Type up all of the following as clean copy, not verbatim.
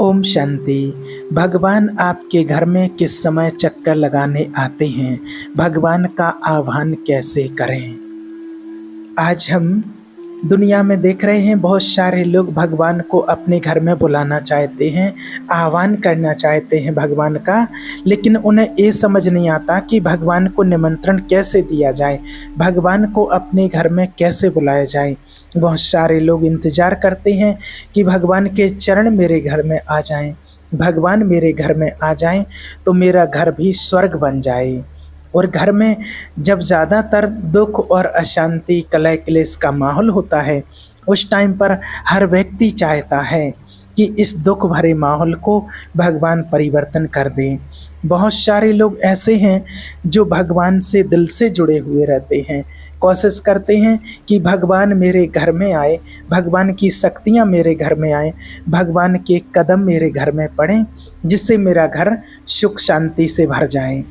ओम शांति। भगवान आपके घर में किस समय चक्कर लगाने आते हैं? भगवान का आह्वान कैसे करें? आज हम दुनिया में देख रहे हैं बहुत सारे लोग भगवान को अपने घर में बुलाना चाहते हैं, आह्वान करना चाहते हैं भगवान का, लेकिन उन्हें ये समझ नहीं आता कि भगवान को निमंत्रण कैसे दिया जाए, भगवान को अपने घर में कैसे बुलाया जाए। बहुत सारे लोग इंतज़ार करते हैं कि भगवान के चरण मेरे घर में आ जाएं, भगवान मेरे घर में आ जाएं तो मेरा घर भी स्वर्ग बन जाए। और घर में जब ज़्यादातर दुख और अशांति, कलह क्लेश का माहौल होता है, उस टाइम पर हर व्यक्ति चाहता है कि इस दुख भरे माहौल को भगवान परिवर्तन कर दें। बहुत सारे लोग ऐसे हैं जो भगवान से दिल से जुड़े हुए रहते हैं, कोशिश करते हैं कि भगवान मेरे घर में आए, भगवान की शक्तियाँ मेरे घर में आए, भगवान के कदम मेरे घर में पड़ें, जिससे मेरा घर सुख शांति से भर जाए।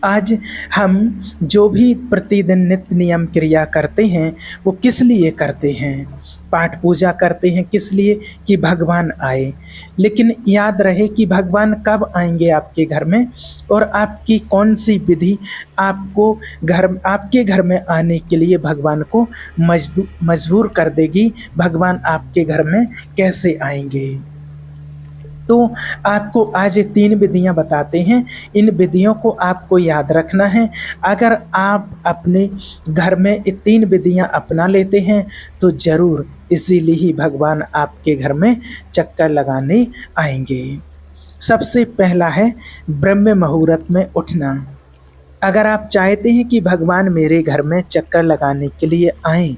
आज हम जो भी प्रतिदिन नित्य नियम क्रिया करते हैं वो किस लिए करते हैं? पाठ पूजा करते हैं किस लिए? कि भगवान आए। लेकिन याद रहे कि भगवान कब आएंगे आपके घर में, और आपकी कौन सी विधि आपके घर में आने के लिए भगवान को मजबूर कर देगी। भगवान आपके घर में कैसे आएंगे? तो आपको आज 3 विधियां बताते हैं। इन विधियों को आपको याद रखना है। अगर आप अपने घर में ये 3 विधियां अपना लेते हैं तो ज़रूर इसीलिए ही भगवान आपके घर में चक्कर लगाने आएंगे। सबसे पहला है ब्रह्म मुहूर्त में उठना। अगर आप चाहते हैं कि भगवान मेरे घर में चक्कर लगाने के लिए आएँ,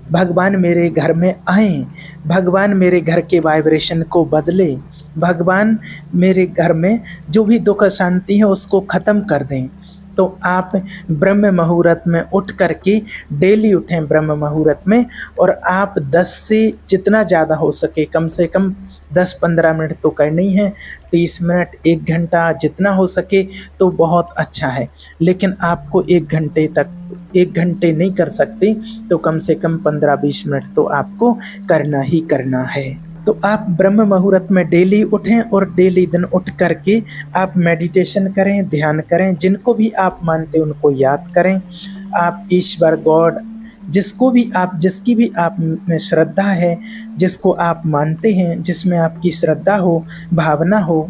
भगवान मेरे घर में आएँ, भगवान मेरे घर के वाइब्रेशन को बदले, भगवान मेरे घर में जो भी दुख अशांति है उसको ख़त्म कर दें, तो आप ब्रह्म मुहूर्त में उठ करके डेली उठें ब्रह्म मुहूर्त में। और आप 10 से जितना ज़्यादा हो सके, कम से कम 10-15 मिनट तो करनी है, 30 मिनट, 1 घंटा जितना हो सके तो बहुत अच्छा है। लेकिन आपको 1 घंटे नहीं कर सकते तो कम से कम 15-20 मिनट तो आपको करना ही करना है। तो आप ब्रह्म मुहूर्त में डेली उठें और डेली दिन उठ करके आप मेडिटेशन करें, ध्यान करें, जिनको भी आप मानते हैं उनको याद करें। आप ईश्वर, गॉड, जिसकी भी आप में श्रद्धा है, जिसको आप मानते हैं, जिसमें आपकी श्रद्धा हो, भावना हो।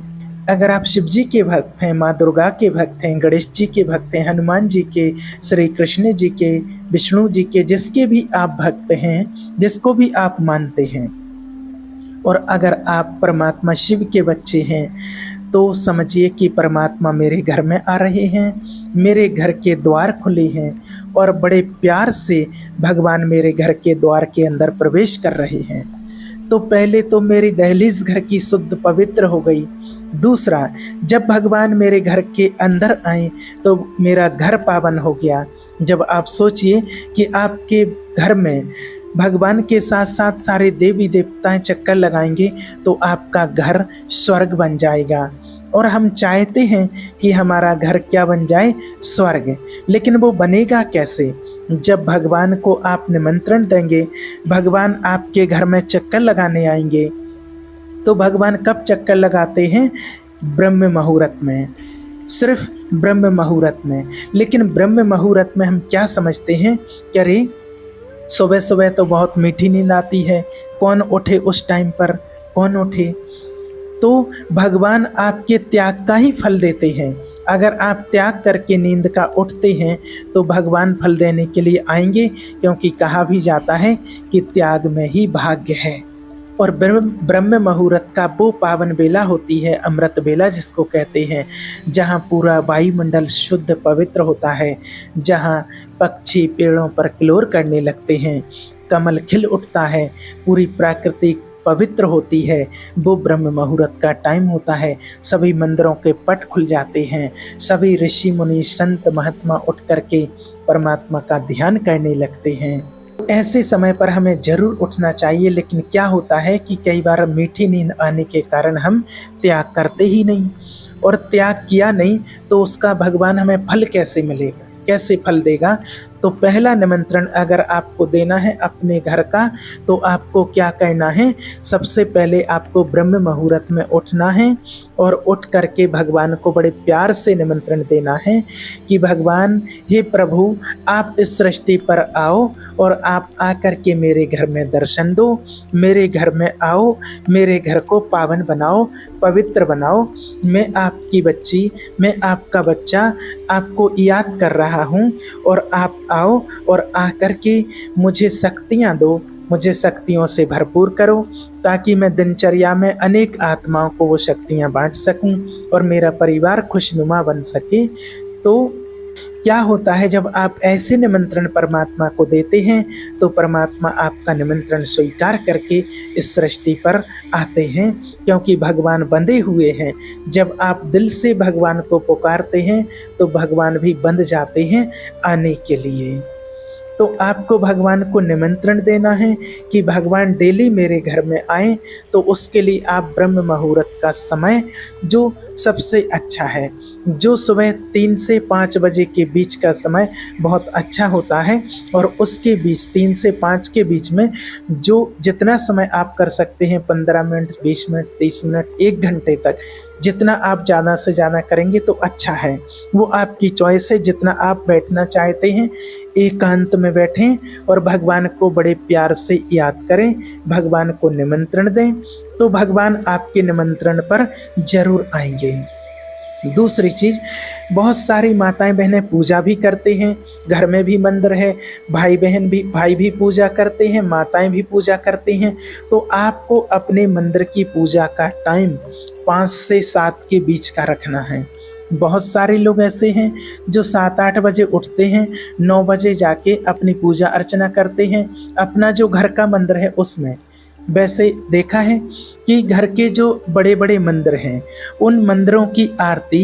अगर आप शिव जी के भक्त हैं, माँ दुर्गा के भक्त हैं, गणेश जी के भक्त हैं, हनुमान जी के, श्री कृष्ण जी के, विष्णु जी के, जिसके भी आप भक्त हैं, जिसको भी आप मानते हैं, और अगर आप परमात्मा शिव के बच्चे हैं तो समझिए कि परमात्मा मेरे घर में आ रहे हैं, मेरे घर के द्वार खुले हैं और बड़े प्यार से भगवान मेरे घर के द्वार के अंदर प्रवेश कर रहे हैं। तो पहले तो मेरी दहलीज घर की शुद्ध पवित्र हो गई। दूसरा, जब भगवान मेरे घर के अंदर आए तो मेरा घर पावन हो गया। जब आप सोचिए कि आपके घर में भगवान के साथ साथ सारे देवी देवताएं चक्कर लगाएंगे तो आपका घर स्वर्ग बन जाएगा। और हम चाहते हैं कि हमारा घर क्या बन जाए? स्वर्ग। लेकिन वो बनेगा कैसे? जब भगवान को आप निमंत्रण देंगे, भगवान आपके घर में चक्कर लगाने आएंगे। तो भगवान कब चक्कर लगाते हैं? ब्रह्म मुहूर्त में, सिर्फ ब्रह्म मुहूर्त में। लेकिन ब्रह्म मुहूर्त में हम क्या समझते हैं कि अरे सुबह सुबह तो बहुत मीठी नींद आती है, कौन उठे उस टाइम पर, कौन उठे? तो भगवान आपके त्याग का ही फल देते हैं। अगर आप त्याग करके नींद का उठते हैं तो भगवान फल देने के लिए आएंगे, क्योंकि कहा भी जाता है कि त्याग में ही भाग्य है। और ब्रह्म मुहूर्त का वो पावन बेला होती है, अमृत बेला जिसको कहते हैं, जहाँ पूरा वायुमंडल शुद्ध पवित्र होता है, जहाँ पक्षी पेड़ों पर किलोर करने लगते हैं, कमल खिल उठता है, पूरी प्रकृति पवित्र होती है। वो ब्रह्म मुहूर्त का टाइम होता है। सभी मंदिरों के पट खुल जाते हैं, सभी ऋषि मुनि संत महात्मा उठ करके परमात्मा का ध्यान करने लगते हैं। ऐसे समय पर हमें ज़रूर उठना चाहिए। लेकिन क्या होता है कि कई बार मीठी नींद आने के कारण हम त्याग करते ही नहीं, और त्याग किया नहीं तो उसका भगवान हमें फल कैसे मिलेगा, कैसे फल देगा? तो पहला निमंत्रण अगर आपको देना है अपने घर का, तो आपको क्या करना है, सबसे पहले आपको ब्रह्म मुहूर्त में उठना है और उठ करके भगवान को बड़े प्यार से निमंत्रण देना है कि भगवान, हे प्रभु, आप इस सृष्टि पर आओ और आप आकर के मेरे घर में दर्शन दो, मेरे घर में आओ, मेरे घर को पावन बनाओ, पवित्र बनाओ। मैं आपकी बच्ची, मैं आपका बच्चा आपको याद कर रहा हूँ और आप आओ और आकर के मुझे शक्तियाँ दो, मुझे शक्तियों से भरपूर करो, ताकि मैं दिनचर्या में अनेक आत्माओं को वो शक्तियाँ बांट सकूं और मेरा परिवार खुशनुमा बन सके। तो क्या होता है, जब आप ऐसे निमंत्रण परमात्मा को देते हैं तो परमात्मा आपका निमंत्रण स्वीकार करके इस सृष्टि पर आते हैं, क्योंकि भगवान बंधे हुए हैं। जब आप दिल से भगवान को पुकारते हैं तो भगवान भी बंध जाते हैं आने के लिए। तो आपको भगवान को निमंत्रण देना है कि भगवान डेली मेरे घर में आए। तो उसके लिए आप ब्रह्म मुहूर्त का समय जो सबसे अच्छा है, जो सुबह 3 से 5 बजे के बीच का समय बहुत अच्छा होता है, और उसके बीच 3 से 5 के बीच में जो जितना समय आप कर सकते हैं, 15 मिनट, 20 मिनट, 30 मिनट, 1 घंटे तक, जितना आप ज़्यादा से ज़्यादा करेंगे तो अच्छा है। वो आपकी चॉइस है, जितना आप बैठना चाहते हैं एकांत में बैठें और भगवान को बड़े प्यार से याद करें, भगवान को निमंत्रण दें, तो भगवान आपके निमंत्रण पर जरूर आएंगे। दूसरी चीज़, बहुत सारी माताएं बहनें पूजा भी करते हैं, घर में भी मंदिर है, भाई भी पूजा करते हैं, माताएं भी पूजा करती हैं। तो आपको अपने मंदिर की पूजा का टाइम 5 से 7 के बीच का रखना है। बहुत सारे लोग ऐसे हैं जो 7-8 बजे उठते हैं, 9 बजे जाके अपनी पूजा अर्चना करते हैं अपना जो घर का मंदिर है उसमें। वैसे देखा है कि घर के जो बड़े बड़े मंदिर हैं उन मंदिरों की आरती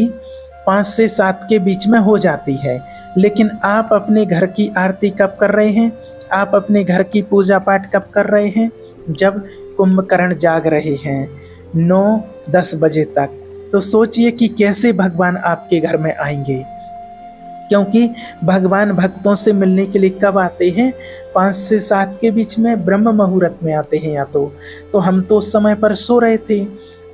5 से 7 के बीच में हो जाती है, लेकिन आप अपने घर की आरती कब कर रहे हैं, आप अपने घर की पूजा पाठ कब कर रहे हैं, जब कुंभकर्ण जाग रहे हैं 9-10 बजे तक। तो सोचिए कि कैसे भगवान आपके घर में आएंगे, क्योंकि भगवान भक्तों से मिलने के लिए कब आते हैं, 5 से 7 के बीच में ब्रह्म मुहूर्त में आते हैं। या तो हम तो उस समय पर सो रहे थे,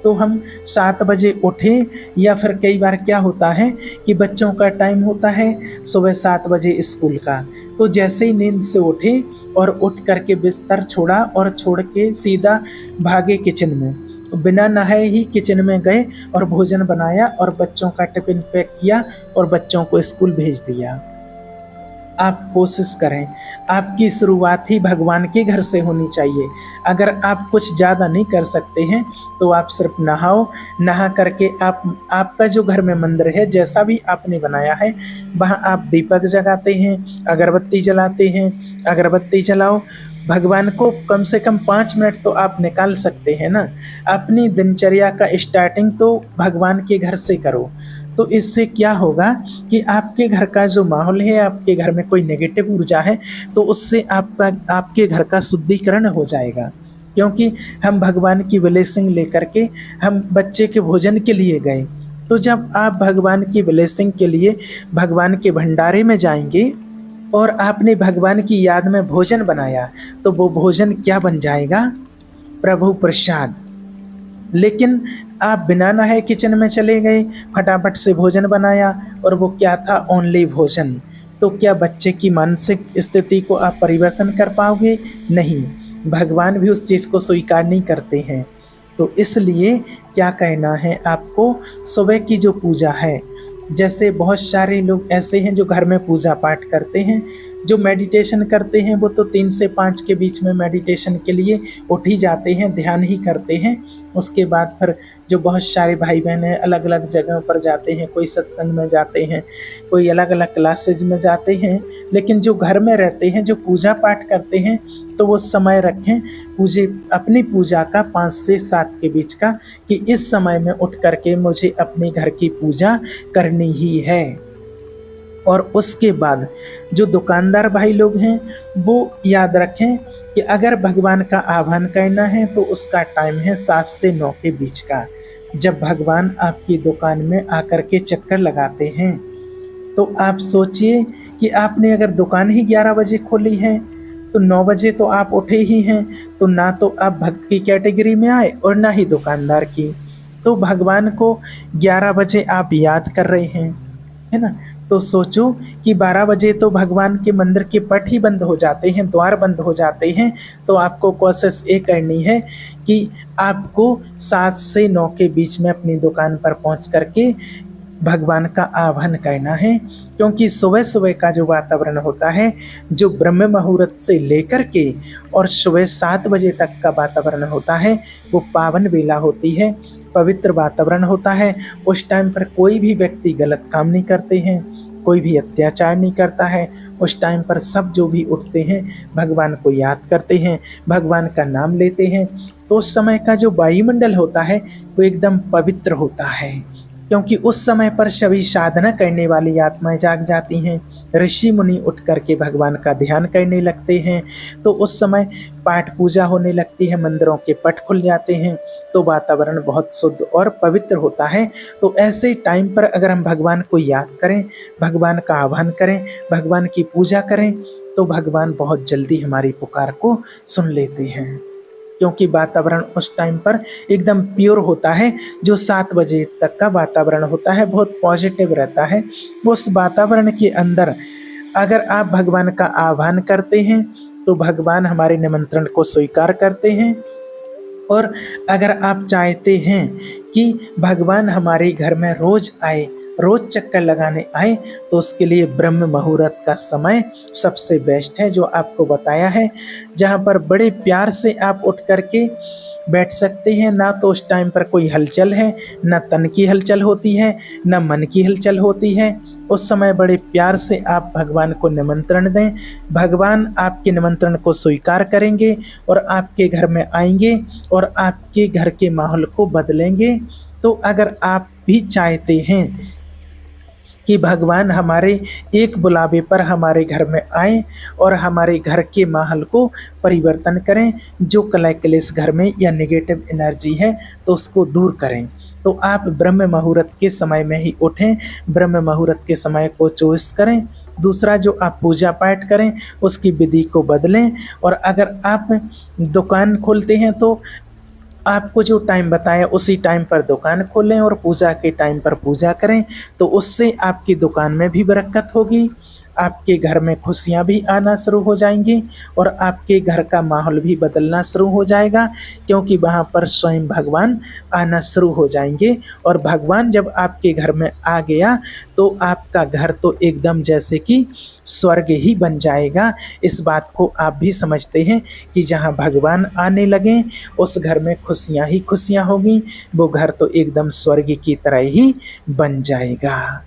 तो हम 7 बजे उठे, या फिर कई बार क्या होता है कि बच्चों का टाइम होता है सुबह 7 बजे स्कूल का, तो जैसे ही नींद से उठे और उठ करके बिस्तर छोड़ा और छोड़ के सीधा भागे किचन में, बिना नहाए ही किचन में गए और भोजन बनाया और बच्चों का टिफिन पैक किया और बच्चों को स्कूल भेज दिया। आप कोशिश करें, आपकी शुरुआत ही भगवान के घर से होनी चाहिए। अगर आप कुछ ज़्यादा नहीं कर सकते हैं तो आप सिर्फ नहाओ, नहा करके आपका जो घर में मंदिर है जैसा भी आपने बनाया है वहाँ आप दीपक जगाते हैं, अगरबत्ती जलाते हैं, अगरबत्ती जलाओ। भगवान को कम से कम 5 मिनट तो आप निकाल सकते हैं ना। अपनी दिनचर्या का स्टार्टिंग तो भगवान के घर से करो। तो इससे क्या होगा कि आपके घर का जो माहौल है, आपके घर में कोई नेगेटिव ऊर्जा है तो उससे आपके घर का शुद्धिकरण हो जाएगा। क्योंकि हम भगवान की ब्लेसिंग लेकर के हम बच्चे के भोजन के लिए गए, तो जब आप भगवान की ब्लेसिंग के लिए भगवान के भंडारे में जाएंगे और आपने भगवान की याद में भोजन बनाया, तो वो भोजन क्या बन जाएगा, प्रभु प्रसाद। लेकिन आप बिना नहाए किचन में चले गए, फटाफट से भोजन बनाया और वो क्या था, ओनली भोजन। तो क्या बच्चे की मानसिक स्थिति को आप परिवर्तन कर पाओगे? नहीं, भगवान भी उस चीज़ को स्वीकार नहीं करते हैं। तो इसलिए क्या करना है आपको, सुबह की जो पूजा है, जैसे बहुत सारे लोग ऐसे हैं जो घर में पूजा पाठ करते हैं, जो मेडिटेशन करते हैं, वो तो 3 से 5 के बीच में मेडिटेशन के लिए उठ ही जाते हैं, ध्यान ही करते हैं। उसके बाद फिर जो बहुत सारे भाई बहन हैं अलग अलग जगहों पर जाते हैं, कोई सत्संग में जाते हैं, कोई अलग अलग क्लासेज में जाते हैं। लेकिन जो घर में रहते हैं, जो पूजा पाठ करते हैं, तो वो समय रखें अपनी पूजा का 5 से 7 के बीच का, कि इस समय में उठ करके मुझे अपने घर की पूजा करनी ही है। और उसके बाद जो दुकानदार भाई लोग हैं वो याद रखें कि अगर भगवान का आह्वान करना है तो उसका टाइम है 7 से 9 के बीच का, जब भगवान आपकी दुकान में आकर के चक्कर लगाते हैं। तो आप सोचिए कि आपने अगर दुकान ही 11 बजे खोली है तो 9 बजे तो आप उठे ही हैं, तो ना तो आप भक्त की कैटेगरी में आए और ना ही दुकानदार की। तो भगवान को 11 बजे आप याद कर रहे हैं, है ना? तो सोचो कि 12 बजे तो भगवान के मंदिर के पट ही बंद हो जाते हैं, द्वार बंद हो जाते हैं। तो आपको कोशिश ये करनी है कि आपको 7 से 9 के बीच में अपनी दुकान पर पहुंच करके भगवान का आह्वान करना है, क्योंकि सुबह सुबह का जो वातावरण होता है, जो ब्रह्म मुहूर्त से लेकर के और सुबह 7 बजे तक का वातावरण होता है, वो पावन बेला होती है, पवित्र वातावरण होता है। उस टाइम पर कोई भी व्यक्ति गलत काम नहीं करते हैं, कोई भी अत्याचार नहीं करता है। उस टाइम पर सब जो भी उठते हैं भगवान को याद करते हैं, भगवान का नाम लेते हैं। तो उस समय का जो वायुमंडल होता है वो एकदम पवित्र होता है, क्योंकि उस समय पर सभी साधना करने वाली आत्माएं जाग जाती हैं, ऋषि मुनि उठ करके भगवान का ध्यान करने लगते हैं। तो उस समय पाठ पूजा होने लगती है, मंदिरों के पट खुल जाते हैं, तो वातावरण बहुत शुद्ध और पवित्र होता है। तो ऐसे टाइम पर अगर हम भगवान को याद करें, भगवान का आह्वान करें, भगवान की पूजा करें, तो भगवान बहुत जल्दी हमारी पुकार को सुन लेते हैं, क्योंकि वातावरण उस टाइम पर एकदम प्योर होता है। जो 7 बजे तक का वातावरण होता है बहुत पॉजिटिव रहता है। उस वातावरण के अंदर अगर आप भगवान का आह्वान करते हैं तो भगवान हमारे निमंत्रण को स्वीकार करते हैं। और अगर आप चाहते हैं कि भगवान हमारे घर में रोज आए, रोज चक्कर लगाने आए, तो उसके लिए ब्रह्म मुहूर्त का समय सबसे बेस्ट है, जो आपको बताया है, जहाँ पर बड़े प्यार से आप उठ करके बैठ सकते हैं। ना तो उस टाइम पर कोई हलचल है, ना तन की हलचल होती है, ना मन की हलचल होती है। उस समय बड़े प्यार से आप भगवान को निमंत्रण दें, भगवान आपके निमंत्रण को स्वीकार करेंगे और आपके घर में आएंगे और आपके घर के माहौल को बदलेंगे। तो अगर आप भी चाहते हैं कि भगवान हमारे एक बुलावे पर हमारे घर में आए और हमारे घर के माहौल को परिवर्तन करें, जो कलह क्लेश घर में या नेगेटिव एनर्जी है तो उसको दूर करें, तो आप ब्रह्म मुहूर्त के समय में ही उठें, ब्रह्म मुहूर्त के समय को चॉइस करें। दूसरा, जो आप पूजा पाठ करें उसकी विधि को बदलें। और अगर आप दुकान खोलते हैं तो आपको जो टाइम बताया उसी टाइम पर दुकान खोलें और पूजा के टाइम पर पूजा करें, तो उससे आपकी दुकान में भी बरकत होगी, आपके घर में खुशियां भी आना शुरू हो जाएंगी और आपके घर का माहौल भी बदलना शुरू हो जाएगा, क्योंकि वहां पर स्वयं भगवान आना शुरू हो जाएंगे। और भगवान जब आपके घर में आ गया तो आपका घर तो एकदम जैसे कि स्वर्ग ही बन जाएगा। इस बात को आप भी समझते हैं कि जहां भगवान आने लगे उस घर में खुशियां ही खुशियां होगी, वो घर तो एकदम स्वर्ग की तरह ही बन जाएगा।